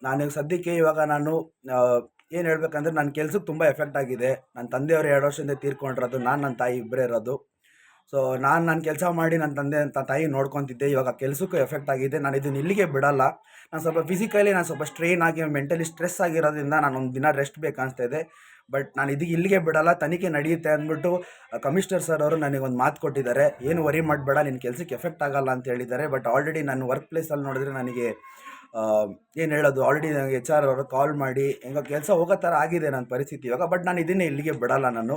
ನಾನೀಗ ಸದ್ಯಕ್ಕೆ ಇವಾಗ ನಾನು ಏನು ಹೇಳ್ಬೇಕಂದ್ರೆ ನನ್ನ ಕೆಲ್ಸಕ್ಕೆ ತುಂಬ ಎಫೆಕ್ಟ್ ಆಗಿದೆ. ನನ್ನ ತಂದೆಯವರು 2 ವರ್ಷದಿಂದ ತೀರ್ಕೊಂಡಿರೋದು. ನಾನು ನನ್ನ ತಾಯಿ ಇಬ್ಬರೇ ಇರೋದು. ಸೊ ನಾನು ನನ್ನ ಕೆಲಸ ಮಾಡಿ ನನ್ನ ತಂದೆ ತಾಯಿ ನೋಡ್ಕೊತಿದ್ದೆ. ಇವಾಗ ಕೆಲ್ಸಕ್ಕೂ ಎಫೆಕ್ಟ್ ಆಗಿದೆ. ನಾನು ಇದನ್ನ ಇಲ್ಲಿಗೆ ಬಿಡಲ್ಲ. ನಾನು ಸ್ವಲ್ಪ ಫಿಸಿಕಲಿ ನಾನು ಸ್ವಲ್ಪ ಸ್ಟ್ರೈನ್ ಆಗಿ ಮೆಂಟಲಿ ಸ್ಟ್ರೆಸ್ ಆಗಿರೋದ್ರಿಂದ ನಾನು ಒಂದು ದಿನ ರೆಸ್ಟ್ ಬೇಕು ಅನಿಸ್ತಾ ಇದೆ. ಬಟ್ ನಾನು ಇಲ್ಲಿಗೆ ಬಿಡಲ್ಲ, ತನಿಖೆ ನಡೆಯುತ್ತೆ ಅಂದ್ಬಿಟ್ಟು ಕಮಿಷನರ್ ಸರ್ ಅವರು ನನಗೊಂದು ಮಾತು ಕೊಟ್ಟಿದ್ದಾರೆ. ಏನು ವರಿ ಮಾಡಬೇಡ, ನಿನ್ನ ಕೆಲ್ಸಕ್ಕೆ ಎಫೆಕ್ಟ್ ಆಗಲ್ಲ ಅಂತ ಹೇಳಿದ್ದಾರೆ. ಬಟ್ ಆಲ್ರೆಡಿ ನನ್ನ ವರ್ಕ್ ಪ್ಲೇಸಲ್ಲಿ ನೋಡಿದ್ರೆ ನನಗೆ ಏನು ಹೇಳೋದು, ಆಲ್ರೆಡಿ ನನಗೆ ಎಚ್ ಆರ್ ಅವರು ಕಾಲ್ ಮಾಡಿ ಹೆಂಗೋ ಕೆಲಸ ಹೋಗೋ ಥರ ಆಗಿದೆ ನನ್ನ ಪರಿಸ್ಥಿತಿ ಇವಾಗ. ಬಟ್ ನಾನು ಇದನ್ನೇ ಇಲ್ಲಿಗೆ ಬಿಡಲ್ಲ. ನಾನು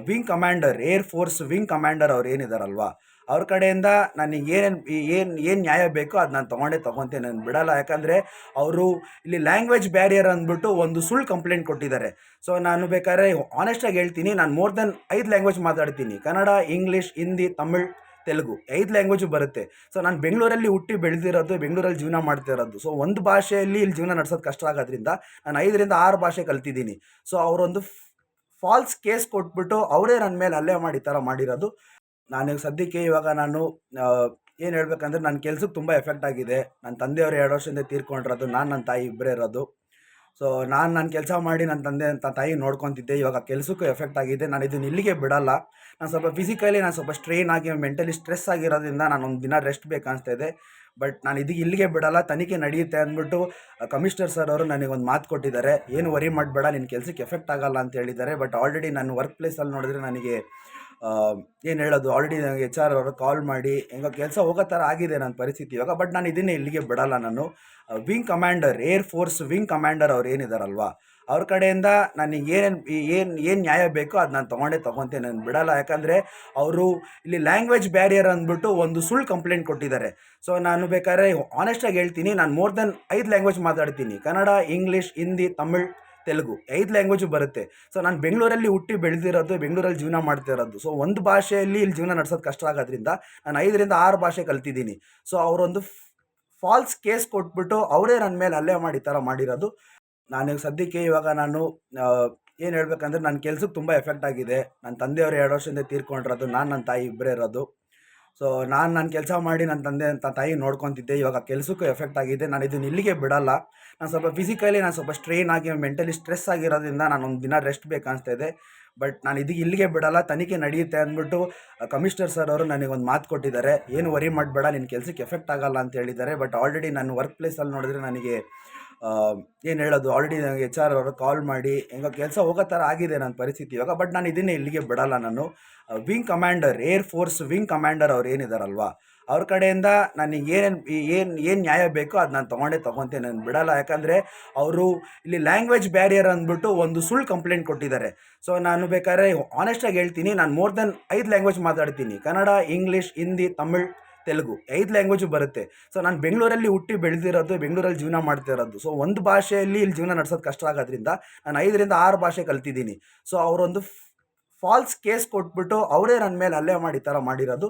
wing commander, air force wing commander ಅವ್ರು ಏನಿದಾರಲ್ವಾ, ಅವ್ರ ಕಡೆಯಿಂದ ನನಗೆ ಏನು ನ್ಯಾಯ ಬೇಕೋ ಅದು ನಾನು ತೊಗೊತೀನಿ, ನಾನು ಬಿಡಲ್ಲ. ಯಾಕಂದರೆ ಅವರು ಇಲ್ಲಿ ಲ್ಯಾಂಗ್ವೇಜ್ ಬ್ಯಾರಿಯರ್ ಅಂದ್ಬಿಟ್ಟು ಒಂದು ಸುಳ್ಳು ಕಂಪ್ಲೇಂಟ್ ಕೊಟ್ಟಿದ್ದಾರೆ. ಸೊ ನಾನು ಬೇಕಾದ್ರೆ ಆನೆಸ್ಟಾಗಿ ಹೇಳ್ತೀನಿ, ನಾನು ಮೋರ್ ದೆನ್ 5 ಲ್ಯಾಂಗ್ವೇಜ್ ಮಾತಾಡ್ತೀನಿ. ಕನ್ನಡ, ಇಂಗ್ಲೀಷ್, ಹಿಂದಿ, ತಮಿಳ್, ತೆಲುಗು 5 ಲ್ಯಾಂಗ್ವೇಜು ಬರುತ್ತೆ. ಸೊ ನಾನು ಬೆಂಗಳೂರಲ್ಲಿ ಹುಟ್ಟಿ ಬೆಳೆದಿರೋದು, ಬೆಂಗಳೂರಲ್ಲಿ ಜೀವನ ಮಾಡ್ತಿರೋದು. ಸೊ ಒಂದು ಭಾಷೆಯಲ್ಲಿ ಇಲ್ಲಿ ಜೀವನ ನಡೆಸೋದು ಕಷ್ಟ ಆಗೋದ್ರಿಂದ ನಾನು 5ರಿಂದ 6 ಭಾಷೆ ಕಲ್ತಿದ್ದೀನಿ. ಸೊ ಅವರೊಂದು ಫಾಲ್ಸ್ ಕೇಸ್ ಕೊಟ್ಬಿಟ್ಟು ಅವರೇ ನನ್ನ ಮೇಲೆ ಹಲ್ಲೆ ಮಾಡಿ ಈ ಥರ ಮಾಡಿರೋದು. ನಾನೀಗ ಸದ್ಯಕ್ಕೆ ಇವಾಗ ನಾನು ಏನು ಹೇಳ್ಬೇಕಂದ್ರೆ ನನ್ನ ಕೆಲ್ಸಕ್ಕೆ ತುಂಬ ಎಫೆಕ್ಟ್ ಆಗಿದೆ. ನನ್ನ ತಂದೆಯವರು 2 ವರ್ಷದಿಂದ ತೀರ್ಕೊಂಡಿರೋದು. ನಾನು ನನ್ನ ತಾಯಿ ಇಬ್ಬರೇ ಇರೋದು. ಸೊ ನಾನು ನನ್ನ ಕೆಲಸ ಮಾಡಿ ನನ್ನ ತಂದೆ ತಾಯಿ ನೋಡ್ಕೊತಿದ್ದೆ. ಇವಾಗ ಕೆಲ್ಸಕ್ಕೂ ಎಫೆಕ್ಟ್ ಆಗಿದೆ. ನಾನು ಇದನ್ನ ಇಲ್ಲಿಗೆ ಬಿಡಲ್ಲ. ನಾನು ಸ್ವಲ್ಪ ಫಿಸಿಕಲಿ ನಾನು ಸ್ವಲ್ಪ ಸ್ಟ್ರೈನ್ ಆಗಿ ಮೆಂಟಲಿ ಸ್ಟ್ರೆಸ್ ಆಗಿರೋದ್ರಿಂದ ನಾನು ಒಂದು ದಿನ ರೆಸ್ಟ್ ಬೇಕು ಅನಿಸ್ತಾ ಇದೆ. ಬಟ್ ನಾನು ಇಲ್ಲಿಗೆ ಬಿಡಲ್ಲ, ತನಿಖೆ ನಡೆಯುತ್ತೆ ಅಂದ್ಬಿಟ್ಟು ಕಮಿಷನರ್ ಸರ್ ಅವರು ನನಗೊಂದು ಮಾತು ಕೊಟ್ಟಿದ್ದಾರೆ. ಏನು ವರಿ ಮಾಡಬೇಡ, ನಿನ್ನ ಕೆಲ್ಸಕ್ಕೆ ಎಫೆಕ್ಟ್ ಆಗಲ್ಲ ಅಂತ ಹೇಳಿದ್ದಾರೆ. ಬಟ್ ಆಲ್ರೆಡಿ ನನ್ನ ವರ್ಕ್ ಪ್ಲೇಸಲ್ಲಿ ನೋಡಿದ್ರೆ ನನಗೆ ಏನು ಹೇಳೋದು, ಆಲ್ರೆಡಿ ನನಗೆ ಎಚ್ ಆರ್ ಅವರು ಕಾಲ್ ಮಾಡಿ ಹೆಂಗೋ ಕೆಲಸ ಹೋಗೋ ಥರ ಆಗಿದೆ ನನ್ನ ಪರಿಸ್ಥಿತಿ ಇವಾಗ. ಬಟ್ ನಾನು ಇದನ್ನೇ ಇಲ್ಲಿಗೆ ಬಿಡಲ್ಲ. ನಾನು wing commander, air force wing commander ಅವ್ರು ಏನಿದಾರಲ್ವಾ, ಅವ್ರ ಕಡೆಯಿಂದ ನನಗೆ ಏನು ನ್ಯಾಯ ಬೇಕೋ ಅದು ನಾನು ತೊಗೊತೀನಿ, ನಾನು ಬಿಡಲ್ಲ. ಯಾಕಂದರೆ ಅವರು ಇಲ್ಲಿ ಲ್ಯಾಂಗ್ವೇಜ್ ಬ್ಯಾರಿಯರ್ ಅಂದ್ಬಿಟ್ಟು ಒಂದು ಸುಳ್ಳು ಕಂಪ್ಲೇಂಟ್ ಕೊಟ್ಟಿದ್ದಾರೆ. ಸೊ ನಾನು ಬೇಕಾದ್ರೆ ಆನೆಸ್ಟಾಗಿ ಹೇಳ್ತೀನಿ, ನಾನು ಮೋರ್ ದೆನ್ 5 ಲ್ಯಾಂಗ್ವೇಜ್ ಮಾತಾಡ್ತೀನಿ. ಕನ್ನಡ, ಇಂಗ್ಲೀಷ್, ಹಿಂದಿ, ತಮಿಳ್, ತೆಲುಗು 5 ಲ್ಯಾಂಗ್ವೇಜು ಬರುತ್ತೆ. ಸೊ ನಾನು ಬೆಂಗಳೂರಲ್ಲಿ ಹುಟ್ಟಿ ಬೆಳೆದಿರೋದು, ಬೆಂಗಳೂರಲ್ಲಿ ಜೀವನ ಮಾಡ್ತಿರೋದು. ಸೊ ಒಂದು ಭಾಷೆಯಲ್ಲಿ ಇಲ್ಲಿ ಜೀವನ ನಡೆಸೋದು ಕಷ್ಟ ಆಗೋದ್ರಿಂದ ನಾನು 5ರಿಂದ 6 ಭಾಷೆ ಕಲ್ತಿದ್ದೀನಿ. ಸೊ ಅವರೊಂದು ಫಾಲ್ಸ್ ಕೇಸ್ ಕೊಟ್ಬಿಟ್ಟು ಅವರೇ ನನ್ನ ಮೇಲೆ ಹಲ್ಲೆ ಮಾಡಿ ಈ ಥರ ಮಾಡಿರೋದು. ನಾನೀಗ ಸದ್ಯಕ್ಕೆ ಇವಾಗ ನಾನು ಏನು ಹೇಳ್ಬೇಕಂದ್ರೆ ನನ್ನ ಕೆಲ್ಸಕ್ಕೆ ತುಂಬ ಎಫೆಕ್ಟ್ ಆಗಿದೆ. ನನ್ನ ತಂದೆಯವರು 2 ವರ್ಷದಿಂದ ತೀರ್ಕೊಂಡಿರೋದು. ನಾನು ನನ್ನ ತಾಯಿ ಇಬ್ಬರೇ ಇರೋದು. ಸೊ ನಾನು ನನ್ನ ಕೆಲಸ ಮಾಡಿ ನನ್ನ ತಂದೆ ತಾಯಿ ನೋಡ್ಕೊತಿದ್ದೆ. ಇವಾಗ ಕೆಲ್ಸಕ್ಕೂ ಎಫೆಕ್ಟ್ ಆಗಿದೆ. ನಾನು ಇದನ್ನ ಇಲ್ಲಿಗೆ ಬಿಡಲ್ಲ. ನಾನು ಸ್ವಲ್ಪ ಫಿಸಿಕಲಿ ನಾನು ಸ್ವಲ್ಪ ಸ್ಟ್ರೈನ್ ಆಗಿ ಮೆಂಟಲಿ ಸ್ಟ್ರೆಸ್ ಆಗಿರೋದ್ರಿಂದ ನಾನು ಒಂದು ದಿನ ರೆಸ್ಟ್ ಬೇಕು ಅನಿಸ್ತಾ ಇದೆ. ಬಟ್ ನಾನು ಇಲ್ಲಿಗೆ ಬಿಡಲ್ಲ, ತನಿಖೆ ನಡೆಯುತ್ತೆ ಅಂದ್ಬಿಟ್ಟು ಕಮಿಷನರ್ ಸರ್ ಅವರು ನನಗೊಂದು ಮಾತು ಕೊಟ್ಟಿದ್ದಾರೆ. ಏನು ವರಿ ಮಾಡಬೇಡ, ನಿನ್ನ ಕೆಲ್ಸಕ್ಕೆ ಎಫೆಕ್ಟ್ ಆಗಲ್ಲ ಅಂತ ಹೇಳಿದ್ದಾರೆ. ಬಟ್ ಆಲ್ರೆಡಿ ನನ್ನ ವರ್ಕ್ ಪ್ಲೇಸಲ್ಲಿ ನೋಡಿದ್ರೆ ನನಗೆ ಏನು ಹೇಳೋದು, ಆಲ್ರೆಡಿ ನನಗೆ ಎಚ್ ಆರ್ ಅವರು ಕಾಲ್ ಮಾಡಿ ಹೆಂಗೋ ಕೆಲಸ ಹೋಗೋ ಥರ ಆಗಿದೆ ನನ್ನ ಪರಿಸ್ಥಿತಿ ಇವಾಗ. ಬಟ್ ನಾನು ಇದನ್ನೇ ಇಲ್ಲಿಗೆ ಬಿಡಲ್ಲ. ನಾನು wing commander, air force wing commander ಅವ್ರು ಏನಿದಾರಲ್ವಾ, ಅವ್ರ ಕಡೆಯಿಂದ ನನಗೆ ಏನು ನ್ಯಾಯ ಬೇಕೋ ಅದು ನಾನು ತೊಗೊತೀನಿ, ನಾನು ಬಿಡಲ್ಲ. ಯಾಕಂದರೆ ಅವರು ಇಲ್ಲಿ ಲ್ಯಾಂಗ್ವೇಜ್ ಬ್ಯಾರಿಯರ್ ಅಂದ್ಬಿಟ್ಟು ಒಂದು ಸುಳ್ಳು ಕಂಪ್ಲೇಂಟ್ ಕೊಟ್ಟಿದ್ದಾರೆ. ಸೊ ನಾನು ಬೇಕಾದ್ರೆ ಆನೆಸ್ಟಾಗಿ ಹೇಳ್ತೀನಿ, ನಾನು ಮೋರ್ ದೆನ್ 5 ಲ್ಯಾಂಗ್ವೇಜ್ ಮಾತಾಡ್ತೀನಿ. ಕನ್ನಡ, ಇಂಗ್ಲೀಷ್, ಹಿಂದಿ, ತಮಿಳ್, ತೆಲುಗು 5 ಲ್ಯಾಂಗ್ವೇಜು ಬರುತ್ತೆ. ಸೊ ನಾನು ಬೆಂಗಳೂರಲ್ಲಿ ಹುಟ್ಟಿ ಬೆಳೆದಿರೋದು, ಬೆಂಗಳೂರಲ್ಲಿ ಜೀವನ ಮಾಡ್ತಿರೋದು. ಸೊ ಒಂದು ಭಾಷೆಯಲ್ಲಿ ಇಲ್ಲಿ ಜೀವನ ನಡೆಸೋದು ಕಷ್ಟ ಆಗೋದ್ರಿಂದ ನಾನು 5ರಿಂದ 6 ಭಾಷೆ ಕಲ್ತಿದ್ದೀನಿ. ಸೊ ಅವರೊಂದು ಫಾಲ್ಸ್ ಕೇಸ್ ಕೊಟ್ಬಿಟ್ಟು ಅವರೇ ನನ್ನ ಮೇಲೆ ಹಲ್ಲೆ ಮಾಡಿ ಈ ಥರ ಮಾಡಿರೋದು.